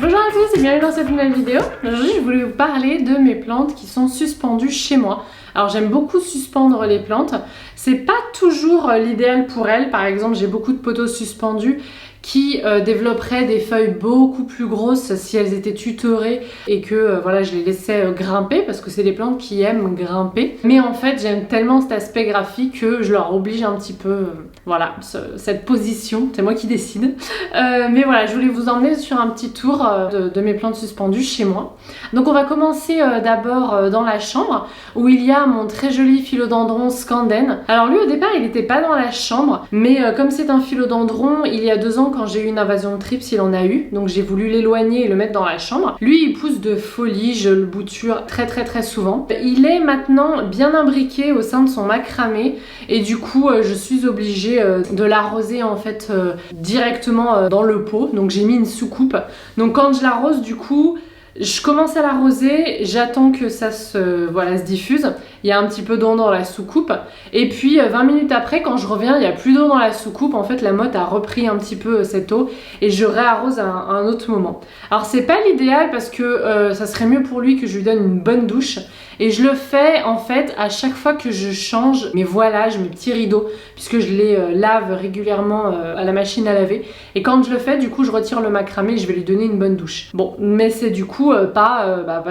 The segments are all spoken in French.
Bonjour à tous et bienvenue dans cette nouvelle vidéo. Aujourd'hui je voulais vous parler de mes plantes qui sont suspendues chez moi. Alors j'aime beaucoup suspendre les plantes, c'est pas toujours l'idéal pour elles. Par exemple j'ai beaucoup de poteaux suspendus qui développeraient des feuilles beaucoup plus grosses si elles étaient tutorées et que voilà, je les laissais grimper parce que c'est des plantes qui aiment grimper. Mais en fait j'aime tellement cet aspect graphique que je leur oblige un petit peu voilà, cette position, c'est moi qui décide. Mais voilà, je voulais vous emmener sur un petit tour de mes plantes suspendues chez moi. Donc on va commencer d'abord dans la chambre où il y a mon très joli philodendron Scanden. Alors lui au départ il n'était pas dans la chambre, mais comme c'est un philodendron, il y a 2 ans quand j'ai eu une invasion de trips, il en a eu, donc j'ai voulu l'éloigner et le mettre dans la chambre. Lui il pousse de folie, je le bouture très souvent. Il est maintenant bien imbriqué au sein de son macramé et du coup je suis obligée de l'arroser en fait directement dans le pot, donc j'ai mis une soucoupe. Donc quand je l'arrose du coup, je commence à l'arroser, j'attends que ça se diffuse. Il y a un petit peu d'eau dans la soucoupe. Et puis 20 minutes après, quand je reviens, il n'y a plus d'eau dans la soucoupe. En fait, la motte a repris un petit peu cette eau et je réarrose à un autre moment. Alors, c'est pas l'idéal parce que ça serait mieux pour lui que je lui donne une bonne douche. Et je le fais en fait à chaque fois que je change mes voilages, mes petits rideaux, puisque je les lave régulièrement à la machine à laver. Et quand je le fais, du coup, je retire le macramé et je vais lui donner une bonne douche. Bon, mais c'est du coup pas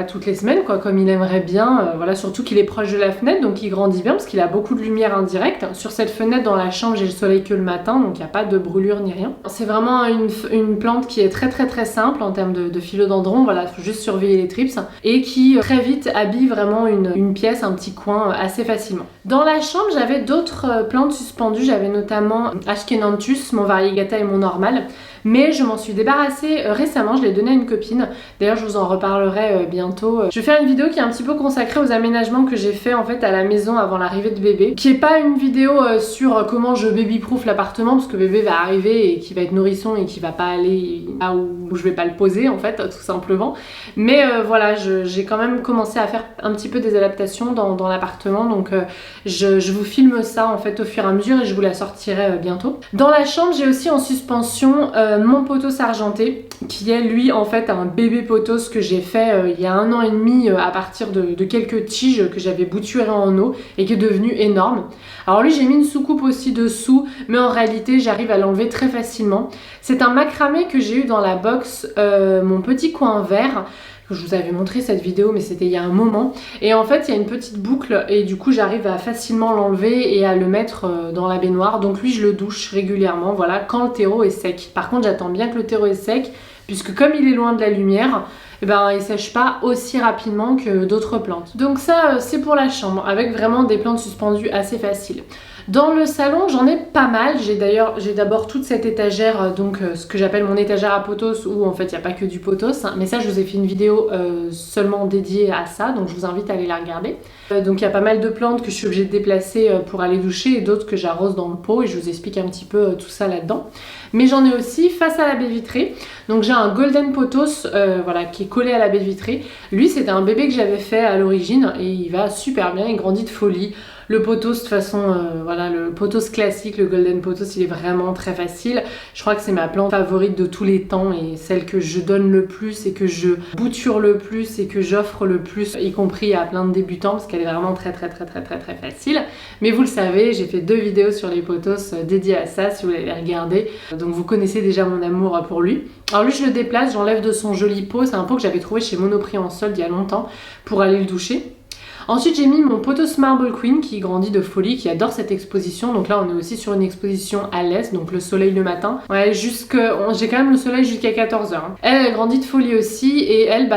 toutes les semaines, quoi, comme il aimerait bien. Voilà, surtout qu'il est proche de la fenêtre, donc il grandit bien parce qu'il a beaucoup de lumière indirecte. Sur cette fenêtre, dans la chambre, j'ai le soleil que le matin, donc il n'y a pas de brûlure ni rien. C'est vraiment une plante qui est très simple en termes de philodendron. Voilà, faut juste surveiller les trips et qui très vite habille vraiment une pièce, un petit coin assez facilement. Dans la chambre, j'avais d'autres plantes suspendues. J'avais notamment Ashkenanthus, mon variegata et mon normal. Mais je m'en suis débarrassée récemment, je l'ai donné à une copine. D'ailleurs, je vous en reparlerai bientôt. Je vais faire une vidéo qui est un petit peu consacrée aux aménagements que j'ai fait en fait à la maison avant l'arrivée de bébé. Qui est pas une vidéo sur comment je baby-proof l'appartement, parce que bébé va arriver et qui va être nourrisson et qui va pas aller là où je vais pas le poser en fait, tout simplement. Mais voilà, j'ai quand même commencé à faire un petit peu des adaptations dans l'appartement. Donc je vous filme ça en fait au fur et à mesure et je vous la sortirai bientôt. Dans la chambre, j'ai aussi en suspension mon pothos argenté qui est lui en fait un bébé pothos que j'ai fait il y a 1 an et demi à partir de quelques tiges que j'avais bouturées en eau et qui est devenu énorme. Alors lui j'ai mis une soucoupe aussi dessous, mais en réalité j'arrive à l'enlever très facilement. C'est un macramé que j'ai eu dans la box mon petit coin vert. Je vous avais montré cette vidéo mais c'était il y a un moment et en fait il y a une petite boucle et du coup j'arrive à facilement l'enlever et à le mettre dans la baignoire. Donc lui je le douche régulièrement, voilà, quand le terreau est sec. Par contre j'attends bien que le terreau est sec puisque comme il est loin de la lumière, eh ben, il sèche pas aussi rapidement que d'autres plantes. Donc ça c'est pour la chambre avec vraiment des plantes suspendues assez faciles. Dans le salon, j'en ai pas mal. J'ai d'abord toute cette étagère, donc ce que j'appelle mon étagère à pothos, où en fait il n'y a pas que du pothos. Mais ça, je vous ai fait une vidéo seulement dédiée à ça, donc je vous invite à aller la regarder. Donc il y a pas mal de plantes que je suis obligée de déplacer pour aller doucher et d'autres que j'arrose dans le pot et je vous explique un petit peu tout ça là-dedans. Mais j'en ai aussi face à la baie vitrée. Donc j'ai un golden pothos voilà, qui est collé à la baie vitrée. Lui, c'était un bébé que j'avais fait à l'origine et il va super bien, il grandit de folie. Le pothos, de toute façon, voilà, le pothos classique, le golden pothos, il est vraiment très facile. Je crois que c'est ma plante favorite de tous les temps et celle que je donne le plus et que je bouture le plus et que j'offre le plus, y compris à plein de débutants parce qu'elle est vraiment très facile. Mais vous le savez, j'ai fait 2 vidéos sur les pothos dédiées à ça si vous voulez les regarder. Donc vous connaissez déjà mon amour pour lui. Alors lui, je le déplace, j'enlève de son joli pot. C'est un pot que j'avais trouvé chez Monoprix en solde il y a longtemps pour aller le doucher. Ensuite j'ai mis mon pothos Marble Queen qui grandit de folie, qui adore cette exposition. Donc là on est aussi sur une exposition à l'est, donc le soleil le matin. Ouais, j'ai quand même le soleil jusqu'à 14h. Elle grandit de folie aussi et elle,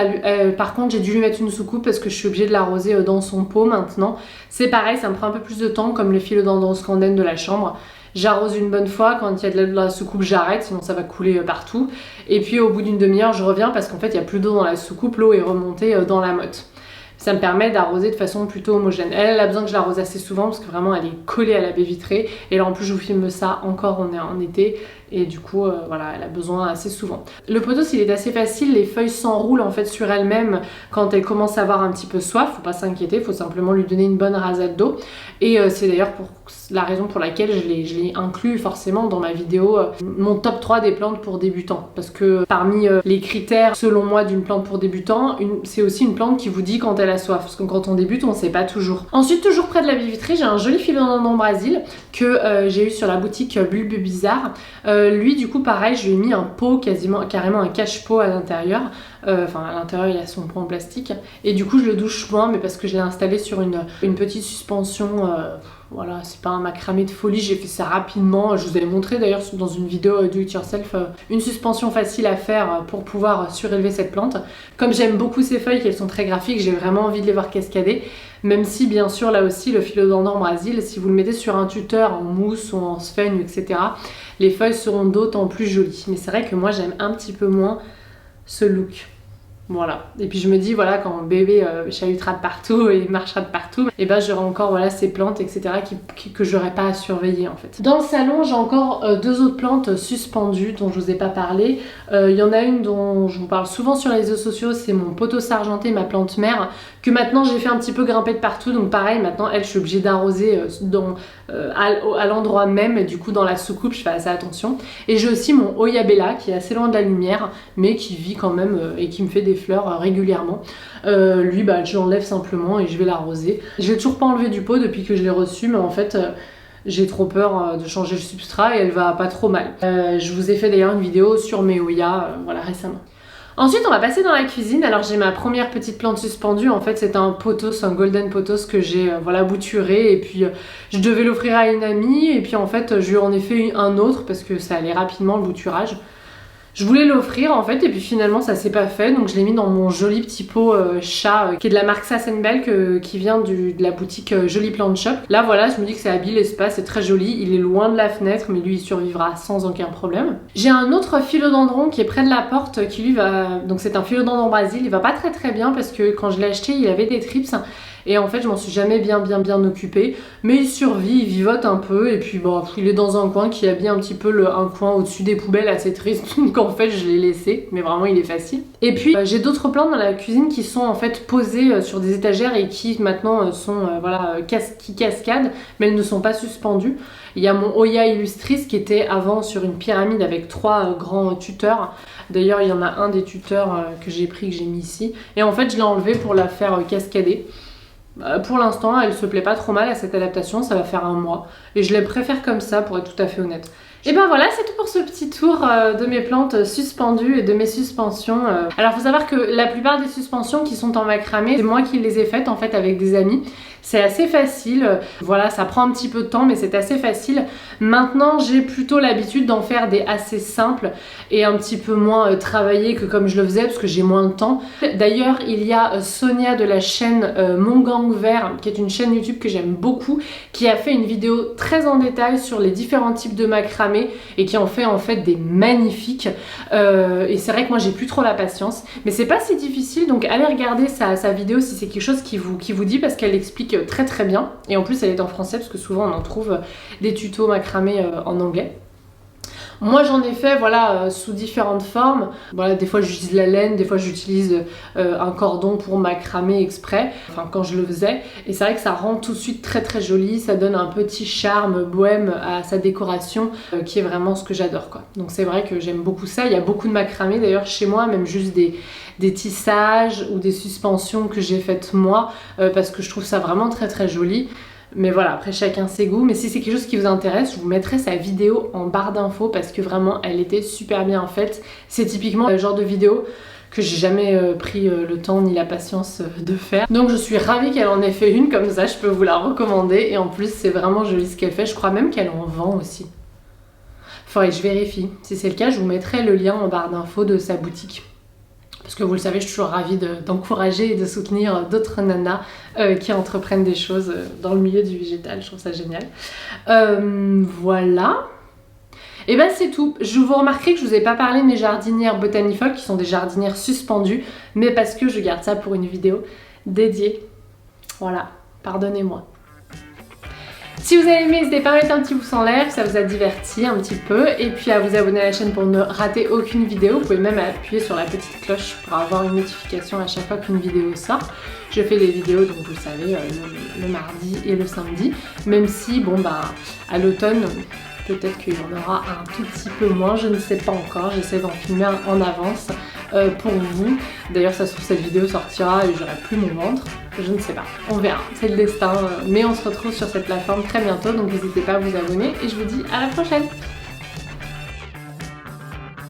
par contre j'ai dû lui mettre une soucoupe parce que je suis obligée de l'arroser dans son pot maintenant. C'est pareil, ça me prend un peu plus de temps comme les philodendrons Scanden de la chambre. J'arrose une bonne fois, quand il y a de la soucoupe j'arrête, sinon ça va couler partout. Et puis au bout d'une demi-heure je reviens parce qu'en fait il n'y a plus d'eau dans la soucoupe, l'eau est remontée dans la motte. Ça me permet d'arroser de façon plutôt homogène. Elle a besoin que je l'arrose assez souvent parce que vraiment elle est collée à la baie vitrée. Et là en plus je vous filme ça, encore on est en été, et du coup voilà, elle a besoin assez souvent. Le pothos il est assez facile, les feuilles s'enroulent en fait sur elles-mêmes quand elle commence à avoir un petit peu soif, faut pas s'inquiéter, faut simplement lui donner une bonne rasade d'eau et c'est d'ailleurs pour la raison pour laquelle je l'ai inclus forcément dans ma vidéo mon top 3 des plantes pour débutants, parce que parmi les critères selon moi d'une plante pour débutants, c'est aussi une plante qui vous dit quand elle a soif, parce que quand on débute on sait pas toujours. Ensuite, toujours près de la baie vitrée, j'ai un joli philodendron Brésil que j'ai eu sur la boutique Bulbe Bizarre. Lui du coup pareil, je lui ai mis un pot, carrément un cache-pot à l'intérieur. Enfin à l'intérieur il y a son pot en plastique et du coup je le douche moins, mais parce que je l'ai installé sur une petite suspension, voilà, c'est pas un macramé de folie, j'ai fait ça rapidement. Je vous avais montré d'ailleurs dans une vidéo do it yourself une suspension facile à faire pour pouvoir surélever cette plante. Comme j'aime beaucoup ces feuilles, qu'elles sont très graphiques, j'ai vraiment envie de les voir cascader, même si bien sûr là aussi le philodendron Brésil, si vous le mettez sur un tuteur en mousse ou en sphène, etc., les feuilles seront d'autant plus jolies. Mais c'est vrai que moi j'aime un petit peu moins ce look. Voilà, et puis je me dis voilà, quand bébé chahutera de partout et marchera de partout, et ben j'aurai encore voilà ces plantes etc que j'aurai pas à surveiller en fait. Dans le salon j'ai encore deux autres plantes suspendues dont je vous ai pas parlé. Il y en a une dont je vous parle souvent sur les réseaux sociaux, c'est mon pothos argenté, ma plante mère, que maintenant j'ai fait un petit peu grimper de partout, donc pareil maintenant elle je suis obligée d'arroser à l'endroit même, et du coup dans la soucoupe je fais assez attention. Et j'ai aussi mon Oyabella qui est assez loin de la lumière mais qui vit quand même et qui me fait des fleurs régulièrement. Lui bah je l'enlève simplement et je vais l'arroser. Je l'ai toujours pas enlevé du pot depuis que je l'ai reçu, mais en fait j'ai trop peur de changer le substrat et elle va pas trop mal. Je vous ai fait d'ailleurs une vidéo sur mes Oyas voilà récemment. Ensuite on va passer dans la cuisine. Alors j'ai ma première petite plante suspendue, en fait c'est un pothos, un golden pothos que j'ai voilà bouturé, et puis je devais l'offrir à une amie et puis en fait je lui en ai fait un autre parce que ça allait rapidement le bouturage. Je voulais l'offrir en fait et puis finalement ça s'est pas fait, donc je l'ai mis dans mon joli petit pot chat qui est de la marque Sassenbell qui vient de la boutique Jolie Plant Shop. Là voilà, je me dis que ça habille l'espace, c'est très joli, il est loin de la fenêtre mais lui il survivra sans aucun problème. J'ai un autre philodendron qui est près de la porte qui lui va, donc c'est un philodendron Brésil, il va pas très bien parce que quand je l'ai acheté il avait des trips. Et en fait je m'en suis jamais bien occupée, mais il survit, il vivote un peu et puis bon, il est dans un coin qui habille un petit peu un coin au-dessus des poubelles assez triste, donc en fait je l'ai laissé, mais vraiment il est facile. Et puis j'ai d'autres plantes dans la cuisine qui sont en fait posées sur des étagères et qui maintenant sont voilà, qui cascadent, mais elles ne sont pas suspendues. Il y a mon Oya illustris qui était avant sur une pyramide avec trois grands tuteurs. D'ailleurs il y en a un des tuteurs que j'ai pris, que j'ai mis ici, et en fait je l'ai enlevé pour la faire cascader. Pour l'instant, elle se plaît pas trop mal à cette adaptation, ça va faire un mois. Et je les préfère comme ça, pour être tout à fait honnête. Et ben voilà, c'est tout pour ce petit tour de mes plantes suspendues et de mes suspensions. Alors faut savoir que la plupart des suspensions qui sont en macramé, c'est moi qui les ai faites en fait avec des amis. C'est assez facile, voilà, ça prend un petit peu de temps mais c'est assez facile. Maintenant j'ai plutôt l'habitude d'en faire des assez simples et un petit peu moins travaillés que comme je le faisais parce que j'ai moins de temps. D'ailleurs il y a Sonia de la chaîne Mon Gang Vert, qui est une chaîne YouTube que j'aime beaucoup, qui a fait une vidéo très en détail sur les différents types de macramé et qui en fait des magnifiques. Et c'est vrai que moi j'ai plus trop la patience, mais c'est pas si difficile, donc allez regarder sa vidéo si c'est quelque chose qui vous dit, parce qu'elle explique très bien, et en plus elle est en français parce que souvent on en trouve des tutos macramé en anglais. Moi j'en ai fait voilà sous différentes formes. Voilà, des fois j'utilise la laine, des fois j'utilise un cordon pour macramer exprès, enfin quand je le faisais, et c'est vrai que ça rend tout de suite très joli, ça donne un petit charme bohème à sa décoration qui est vraiment ce que j'adore quoi. Donc c'est vrai que j'aime beaucoup ça, il y a beaucoup de macramé d'ailleurs chez moi, même juste des tissages ou des suspensions que j'ai faites moi parce que je trouve ça vraiment très joli. Mais voilà, après chacun ses goûts. Mais si c'est quelque chose qui vous intéresse, je vous mettrai sa vidéo en barre d'infos parce que vraiment elle était super bien faite. C'est typiquement le genre de vidéo que j'ai jamais pris le temps ni la patience de faire. Donc je suis ravie qu'elle en ait fait une comme ça, je peux vous la recommander. Et en plus c'est vraiment joli ce qu'elle fait, je crois même qu'elle en vend aussi. Faudrait que je vérifie. Si c'est le cas, je vous mettrai le lien en barre d'infos de sa boutique. Parce que vous le savez, je suis toujours ravie d'encourager et de soutenir d'autres nanas qui entreprennent des choses dans le milieu du végétal. Je trouve ça génial. Voilà. Et ben c'est tout. Je vous remarquerai que je vous ai pas parlé de mes jardinières botanifolk qui sont des jardinières suspendues, mais parce que je garde ça pour une vidéo dédiée. Voilà, pardonnez-moi. Si vous avez aimé, n'hésitez pas à mettre un petit pouce en l'air, ça vous a diverti un petit peu, et puis à vous abonner à la chaîne pour ne rater aucune vidéo. Vous pouvez même appuyer sur la petite cloche pour avoir une notification à chaque fois qu'une vidéo sort. Je fais des vidéos, donc vous le savez, le mardi et le samedi, même si, bon bah, à l'automne, peut-être qu'il y en aura un tout petit peu moins, je ne sais pas encore, j'essaie d'en filmer un en avance pour vous. D'ailleurs, ça se trouve, cette vidéo sortira et j'aurai plus mon ventre, je ne sais pas, on verra, c'est le destin. Mais on se retrouve sur cette plateforme très bientôt, donc n'hésitez pas à vous abonner et je vous dis à la prochaine.